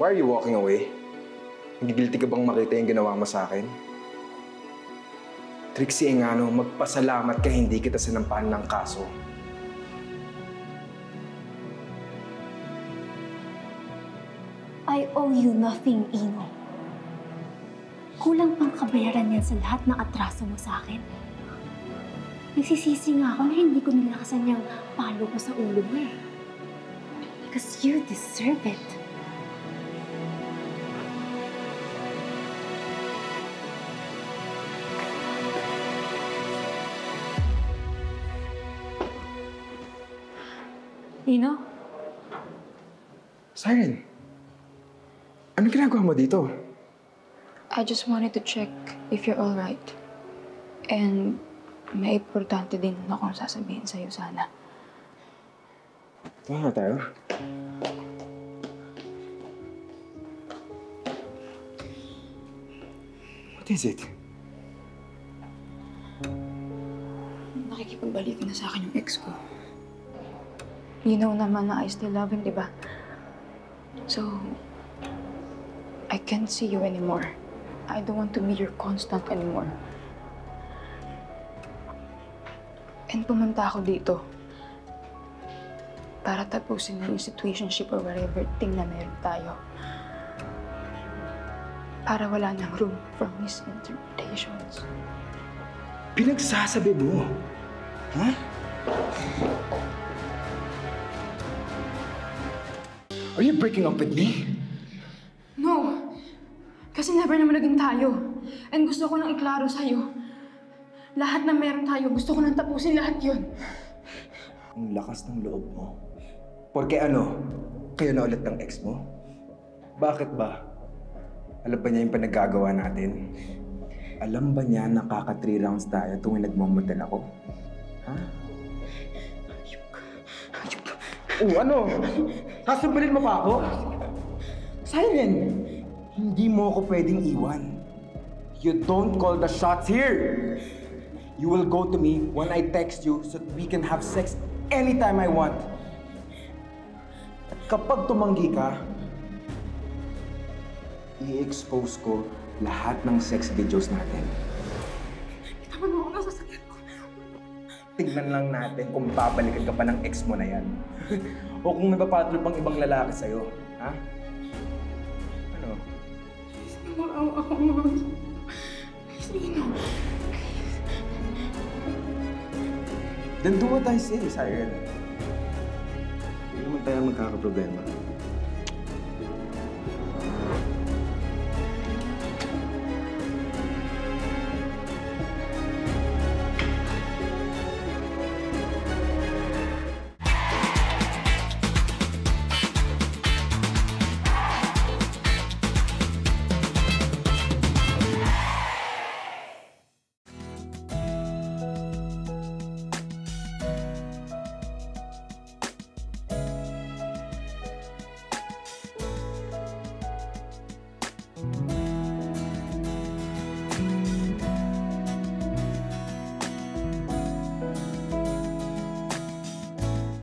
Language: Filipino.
Why are you walking away? Nagigilty ka bang makita yung ginawa mo sa akin? Trixie Engano, magpasalamat ka hindi kita sinampahan ng kaso. I owe you nothing, Ino. Kulang pang kabayaran yan sa lahat ng atraso mo sa akin. Nagsisisi nga ako na hindi ko nilakasan yung palo ko sa ulo mo eh. Because you deserve it. Ino? Siren, anong ginagawa mo dito? I just wanted to check if you're alright. And may importante din akong sasabihin sa'yo sana. Tama na tayo. What is it? Nakikipagbalikan na sa akin yung ex ko. You know naman na I still love him, di ba? So, I can't see you anymore. I don't want to be your constant anymore. And pumunta ako dito para tapusin na yung situationship or whatever thing na meron tayo. Para wala nang room for misinterpretations. Pinagsasabi mo? Ha? Are you breaking up with me? No! Kasi never naman naging tayo. And gusto ko nang iklaro sa'yo. Lahat na meron tayo, gusto ko nang tapusin lahat yun. Ang lakas ng loob mo. Porque ano? Kayo na ulit ng ex mo? Bakit ba? Alam ba niya yung panaggagawa natin? Alam ba niya nakaka 3 rounds tayo tuwing nagmamotel ako? Ha? Oh, ano? Sasambalin mo pa ako? Siren! Hindi mo ako pwedeng iwan. You don't call the shots here! You will go to me when I text you so that we can have sex anytime I want. At kapag tumanggi ka, i-expose ko lahat ng sex videos natin. Tama mo ako, nasasakyan ko. Tignan lang natin kung babalikan ka pa ng ex mo na yan. O kung may papatol pang ibang lalaki sa'yo. Ha? Ano? Maawa ako, Mom. Sino? Then do what I say, Siren. Hindi naman tayo magkakaproblema.